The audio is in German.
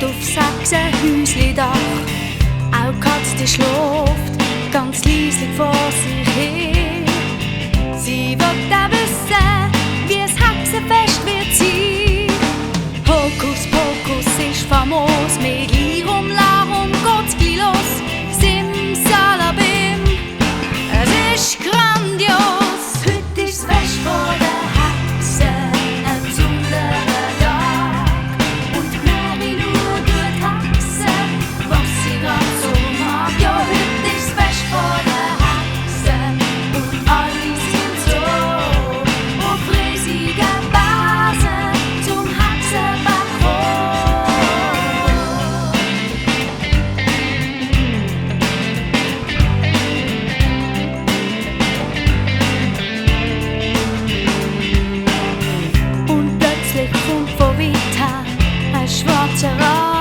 aufs Hexenhäusli-Dach. Auch die Katze schläft ganz leislich vor sich hin. Sie will auch wissen, wie es Hexenfest wird sein. Hokus Pokus ist famos, mit Lirum Larum geht's gleich los. Simsalabim, es ist grandios. Heute ist das Fest vor der Hexen, ein besonderer Tag. Und die Mary schaut Hexen, was sie grad so mag. Ja, heute ist das Fest vor der Hexen und alle sind so auf riesigen Basen zum Hexenbalkon. Und plötzlich kommt von weit her ein schwarzer Rad.